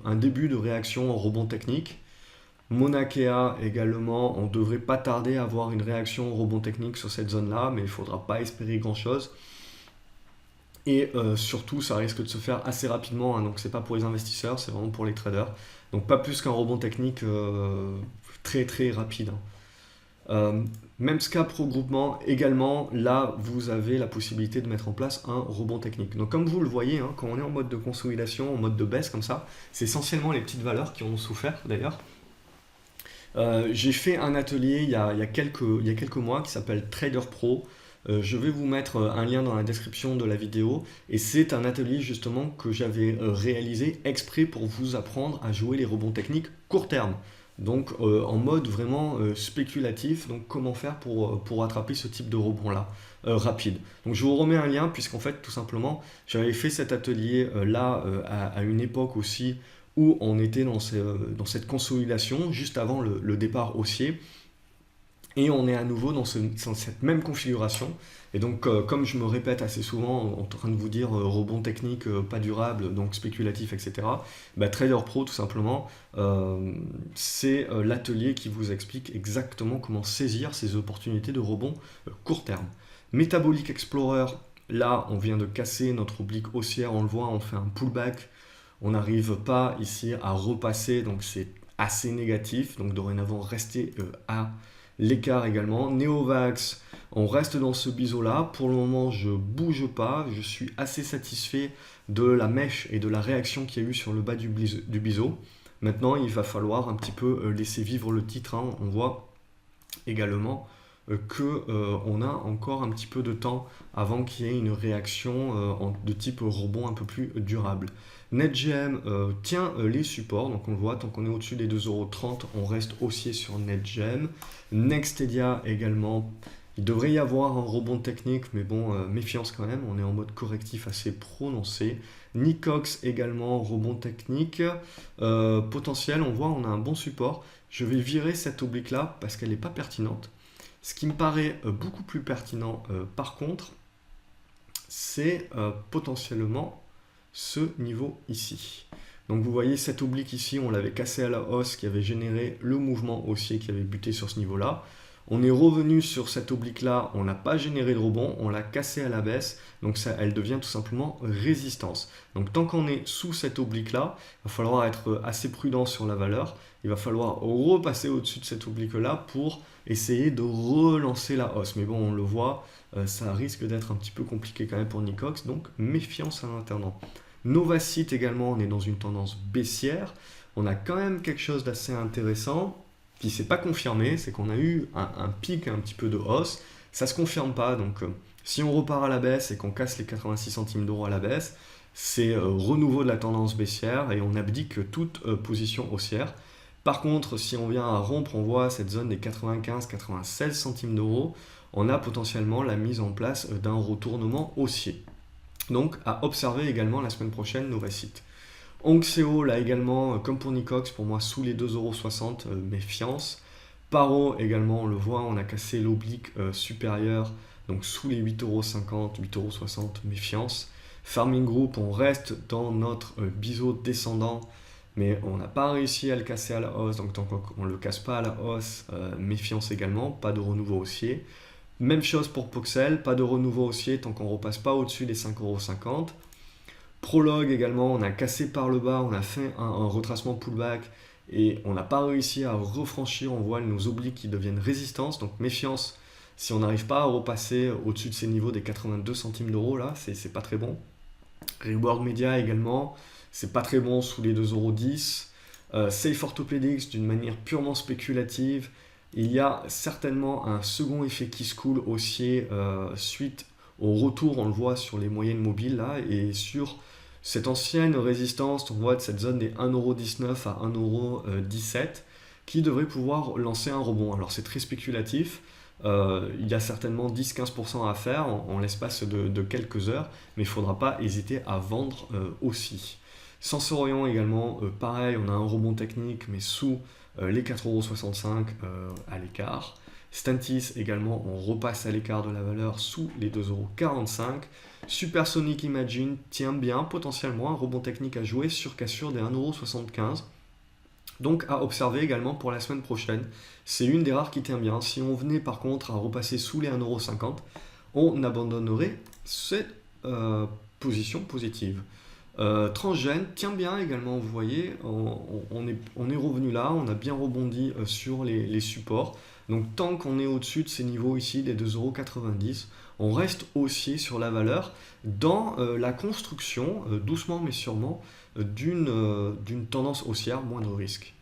S1: un début de réaction en rebond technique. Monakea également, on ne devrait pas tarder à avoir une réaction au rebond technique sur cette zone-là, mais il ne faudra pas espérer grand-chose. Et surtout, ça risque de se faire assez rapidement, hein, donc c'est pas pour les investisseurs, c'est vraiment pour les traders. Donc pas plus qu'un rebond technique très très rapide, hein. Memscap regroupement également, là vous avez la possibilité de mettre en place un rebond technique. Donc comme vous le voyez, hein, quand on est en mode de consolidation, en mode de baisse comme ça, c'est essentiellement les petites valeurs qui ont souffert d'ailleurs. J'ai fait un atelier il y a quelques mois qui s'appelle Trader Pro. Je vais vous mettre un lien dans la description de la vidéo et c'est un atelier justement que j'avais réalisé exprès pour vous apprendre à jouer les rebonds techniques court terme. Donc en mode vraiment spéculatif, donc comment faire pour attraper ce type de rebond là rapide. Donc je vous remets un lien puisqu'en fait tout simplement j'avais fait cet atelier là à une époque aussi où on était dans cette consolidation juste avant le départ haussier. Et on est à nouveau dans cette même configuration. Et donc, comme je me répète assez souvent en train de vous dire rebond technique pas durable, donc spéculatif, etc., bah, Trader Pro, tout simplement, c'est l'atelier qui vous explique exactement comment saisir ces opportunités de rebond court terme. Metabolic Explorer, là, on vient de casser notre oblique haussière, on le voit, on fait un pullback. On n'arrive pas ici à repasser, donc c'est assez négatif. Donc dorénavant, restez à l'écart également. Neovax, on reste dans ce biseau là. Pour le moment, je bouge pas. Je suis assez satisfait de la mèche et de la réaction qu'il y a eu sur le bas du biseau. Maintenant, il va falloir un petit peu laisser vivre le titre, hein. On voit également qu'on a encore un petit peu de temps avant qu'il y ait une réaction de type rebond un peu plus durable. NetGem tient les supports, donc on le voit, tant qu'on est au-dessus des 2,30 €, on reste haussier sur NetGem. Nextedia également, il devrait y avoir un rebond technique, mais bon, méfiance quand même, on est en mode correctif assez prononcé. Nicox également, rebond technique, potentiel, on voit, on a un bon support. Je vais virer cette oblique là parce qu'elle n'est pas pertinente. Ce qui me paraît beaucoup plus pertinent par contre, c'est potentiellement ce niveau ici. Donc vous voyez cette oblique ici, on l'avait cassé à la hausse qui avait généré le mouvement haussier qui avait buté sur ce niveau-là. On est revenu sur cette oblique-là, on n'a pas généré de rebond, on l'a cassé à la baisse, donc ça, elle devient tout simplement résistance. Donc tant qu'on est sous cette oblique-là, il va falloir être assez prudent sur la valeur. Il va falloir repasser au-dessus de cette oblique-là pour essayer de relancer la hausse. Mais bon, on le voit, ça risque d'être un petit peu compliqué quand même pour Nicox, donc méfiance à l'internat. Novacite également, on est dans une tendance baissière. On a quand même quelque chose d'assez intéressant qui ne s'est pas confirmé, c'est qu'on a eu un pic un petit peu de hausse. Ça ne se confirme pas, donc si on repart à la baisse et qu'on casse les 86 centimes d'euros à la baisse, c'est renouveau de la tendance baissière et on abdique toute position haussière. Par contre, si on vient à rompre, on voit cette zone des 95-96 centimes d'euros, on a potentiellement la mise en place d'un retournement haussier. Donc à observer également la semaine prochaine, Novacite. Onxeo, là également, comme pour Nicox, pour moi sous les 2,60 €, méfiance. Paro également, on le voit, on a cassé l'oblique supérieur, donc sous les 8,50 €, 8,60 €, méfiance. Farming Group, on reste dans notre biseau descendant, mais on n'a pas réussi à le casser à la hausse, donc tant qu'on ne le casse pas à la hausse, méfiance également, pas de renouveau haussier. Même chose pour Poxel, pas de renouveau haussier tant qu'on ne repasse pas au-dessus des 5,50 €. Prologue également, on a cassé par le bas, on a fait un retracement pullback et on n'a pas réussi à refranchir, on voit nos obliques qui deviennent résistance, donc méfiance si on n'arrive pas à repasser au-dessus de ces niveaux des 82 centimes d'euros là, c'est pas très bon. Reward Media également, c'est pas très bon sous les 2,10 €. Safe Orthopedics d'une manière purement spéculative, il y a certainement un second effet qui se coule haussier suite au retour, on le voit sur les moyennes mobiles là, et sur cette ancienne résistance, on voit de cette zone des 1,19 € à 1,17 € qui devrait pouvoir lancer un rebond. Alors c'est très spéculatif, il y a certainement 10-15% à faire en l'espace de quelques heures, mais il ne faudra pas hésiter à vendre aussi. Sensorion également, pareil, on a un rebond technique, mais sous les 4,65 € à l'écart. Stantis également, on repasse à l'écart de la valeur sous les 2,45 €. Supersonic Imagine tient bien, potentiellement un rebond technique à jouer sur cassure des 1,75 €. Donc à observer également pour la semaine prochaine. C'est une des rares qui tient bien. Si on venait par contre à repasser sous les 1,50 €, on abandonnerait cette position positive. Transgène tient bien également, vous voyez, on est revenu là, on a bien rebondi sur les supports. Donc tant qu'on est au-dessus de ces niveaux ici, des 2,90 €, on reste haussier sur la valeur dans la construction, doucement mais sûrement, d'une tendance haussière, moins de risque.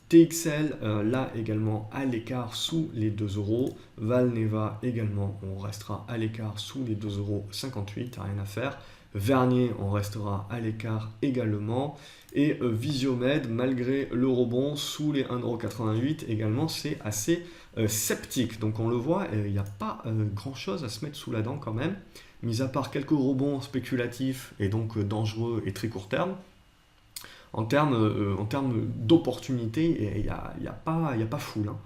S1: TXL, là également à l'écart sous les 2 euros. Valneva également, on restera à l'écart sous les 2,58 €, rien à faire. Vernier, on restera à l'écart également. Et Visiomed, malgré le rebond sous les 1,88 € également, c'est assez sceptique. Donc on le voit, il n'y a pas grand chose à se mettre sous la dent quand même, mis à part quelques rebonds spéculatifs et donc dangereux et très court terme. En termes d'opportunités, il n'y a pas foule, hein.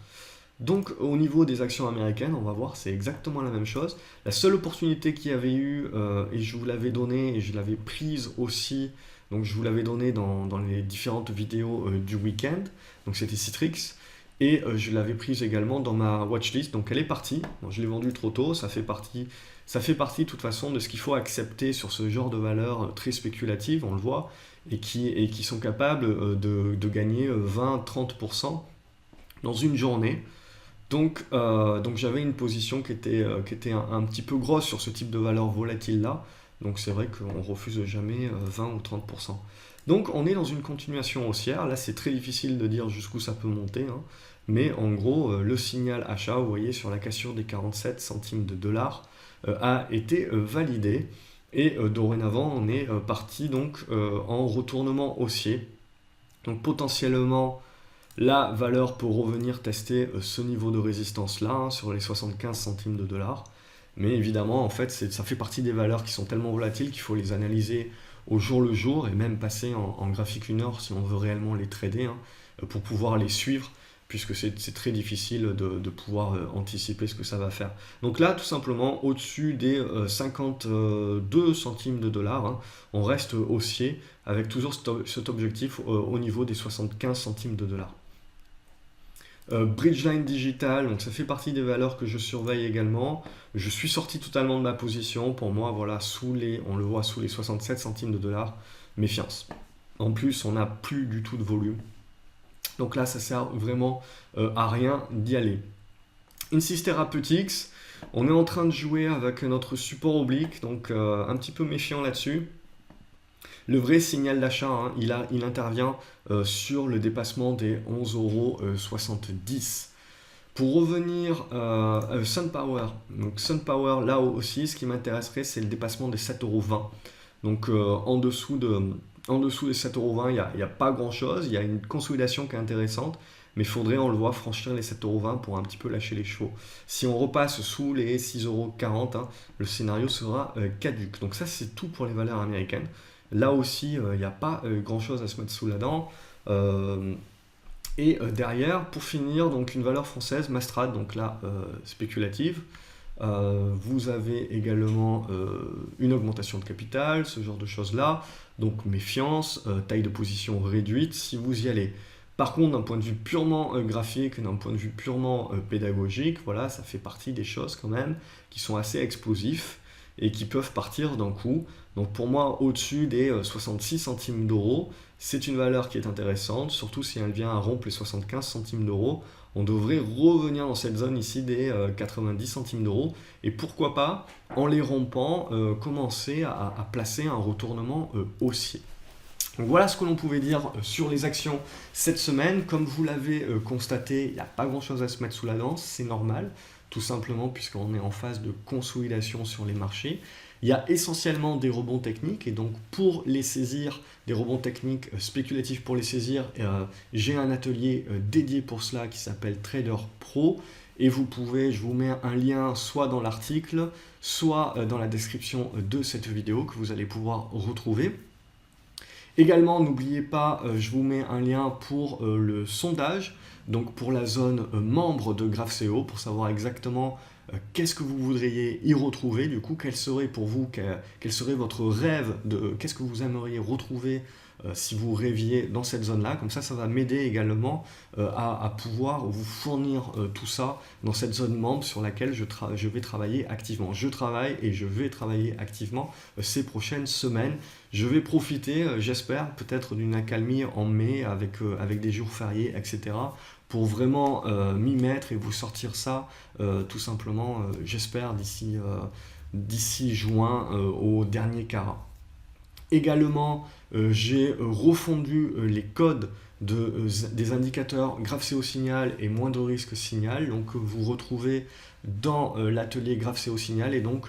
S1: Donc au niveau des actions américaines, on va voir, c'est exactement la même chose. La seule opportunité qu'il y avait eu, et je vous l'avais donnée, et je l'avais prise aussi, donc je vous l'avais donné dans les différentes vidéos du week-end, donc c'était Citrix, et je l'avais prise également dans ma watchlist, donc elle est partie. Bon, je l'ai vendue trop tôt, ça fait partie de toute façon de ce qu'il faut accepter sur ce genre de valeurs très spéculatives, on le voit, et qui sont capables de gagner 20-30% dans une journée. Donc j'avais une position qui était un petit peu grosse sur ce type de valeur volatile là. Donc c'est vrai qu'on ne refuse jamais 20 ou 30%. Donc on est dans une continuation haussière. Là c'est très difficile de dire jusqu'où ça peut monter, hein. Mais en gros le signal achat, vous voyez sur la cassure des 47 centimes de dollars, a été validé. Et dorénavant on est parti donc en retournement haussier. Donc potentiellement la valeur peut revenir tester ce niveau de résistance là, hein, sur les 75 centimes de dollars. Mais évidemment, en fait, ça fait partie des valeurs qui sont tellement volatiles qu'il faut les analyser au jour le jour et même passer en graphique 1 heure si on veut réellement les trader, hein, pour pouvoir les suivre, puisque c'est très difficile de pouvoir anticiper ce que ça va faire. Donc là, tout simplement, au-dessus des 52 centimes de dollars, hein, on reste haussier avec toujours cet objectif au niveau des 75 centimes de dollars. Bridgeline Digital, donc ça fait partie des valeurs que je surveille également. Je suis sorti totalement de ma position. Pour moi, voilà, on le voit sous les 67 centimes de dollars, méfiance. En plus, on n'a plus du tout de volume. Donc là, ça sert vraiment à rien d'y aller. Insys Therapeutics, on est en train de jouer avec notre support oblique, donc un petit peu méfiant là-dessus. Le vrai signal d'achat, hein, il intervient sur le dépassement des 11,70 €. Pour revenir SunPower, donc SunPower, là aussi, ce qui m'intéresserait, c'est le dépassement des 7,20 €. Donc en dessous des 7,20 €, il n'y a pas grand-chose. Il y a une consolidation qui est intéressante, mais il faudrait, on le voit, franchir les 7,20 € pour un petit peu lâcher les chevaux. Si on repasse sous les 6,40 €, hein, le scénario sera caduc. Donc ça, c'est tout pour les valeurs américaines. Là aussi, il n'y a pas grand-chose à se mettre sous la dent. Et derrière, pour finir, donc une valeur française, Mastrad, donc là, spéculative. Vous avez également une augmentation de capital, ce genre de choses-là. Donc méfiance, taille de position réduite si vous y allez. Par contre, d'un point de vue purement graphique, d'un point de vue purement pédagogique, voilà, ça fait partie des choses quand même qui sont assez explosifs et qui peuvent partir d'un coup. Donc pour moi, au-dessus des 66 centimes d'euros, c'est une valeur qui est intéressante, surtout si elle vient à rompre les 75 centimes d'euros. On devrait revenir dans cette zone ici des 90 centimes d'euros. Et pourquoi pas, en les rompant, commencer à placer un retournement haussier. Donc voilà ce que l'on pouvait dire sur les actions cette semaine. Comme vous l'avez constaté, il n'y a pas grand-chose à se mettre sous la dent, c'est normal, tout simplement puisqu'on est en phase de consolidation sur les marchés. Il y a essentiellement des rebonds techniques et donc pour les saisir, des rebonds techniques spéculatifs pour les saisir, j'ai un atelier dédié pour cela qui s'appelle Trader Pro et vous pouvez, je vous mets un lien soit dans l'article, soit dans la description de cette vidéo que vous allez pouvoir retrouver. Également, n'oubliez pas, je vous mets un lien pour le sondage, donc pour la zone membre de GraphCO, pour savoir exactement qu'est-ce que vous voudriez y retrouver, du coup, quel serait pour vous, quel serait votre rêve, qu'est-ce que vous aimeriez retrouver si vous rêviez dans cette zone-là. Comme ça va m'aider également à pouvoir vous fournir tout ça dans cette zone membre sur laquelle je vais travailler activement. Je travaille et je vais travailler activement ces prochaines semaines. Je vais profiter, j'espère, peut-être d'une accalmie en mai avec des jours fériés, etc., pour vraiment m'y mettre et vous sortir ça tout simplement, j'espère, d'ici juin au dernier quart. Également, j'ai refondu les codes des indicateurs GraphCO Signal et moins de risque signal, donc vous retrouvez dans l'atelier GraphCO Signal. Et donc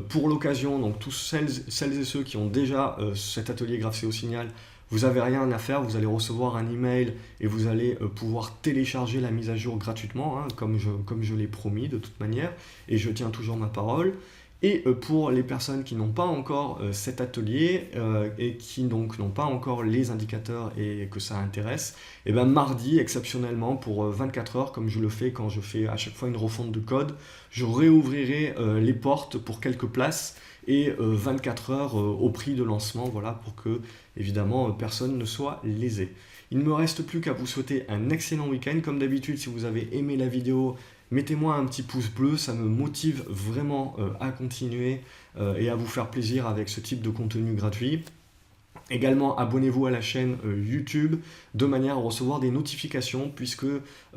S1: pour l'occasion, donc tous celles et ceux qui ont déjà cet atelier GraphCO Signal, vous n'avez rien à faire, vous allez recevoir un email et vous allez pouvoir télécharger la mise à jour gratuitement, hein, comme je l'ai promis de toute manière, et je tiens toujours ma parole. Et pour les personnes qui n'ont pas encore cet atelier et qui donc n'ont pas encore les indicateurs et que ça intéresse, et ben mardi, exceptionnellement, pour 24 heures, comme je le fais quand je fais à chaque fois une refonte de code, je réouvrirai les portes pour quelques places et 24 heures au prix de lancement, voilà, pour que, évidemment, personne ne soit lésé. Il ne me reste plus qu'à vous souhaiter un excellent week-end. Comme d'habitude, si vous avez aimé la vidéo, mettez-moi un petit pouce bleu, ça me motive vraiment à continuer et à vous faire plaisir avec ce type de contenu gratuit. Également, abonnez-vous à la chaîne YouTube de manière à recevoir des notifications, puisque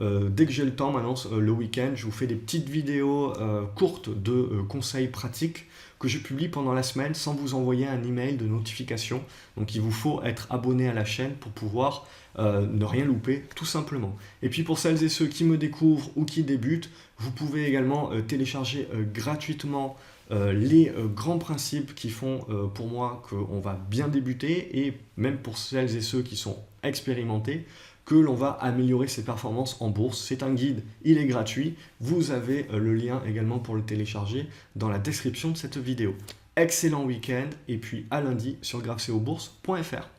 S1: dès que j'ai le temps, maintenant le week-end, je vous fais des petites vidéos courtes de conseils pratiques que je publie pendant la semaine sans vous envoyer un email de notification. Donc il vous faut être abonné à la chaîne pour pouvoir ne rien louper, tout simplement. Et puis pour celles et ceux qui me découvrent ou qui débutent, vous pouvez également télécharger gratuitement les grands principes qui font pour moi qu'on va bien débuter, et même pour celles et ceux qui sont expérimentés, que l'on va améliorer ses performances en bourse. C'est un guide, il est gratuit. Vous avez le lien également pour le télécharger dans la description de cette vidéo. Excellent week-end et puis à lundi sur graphcobourse.fr.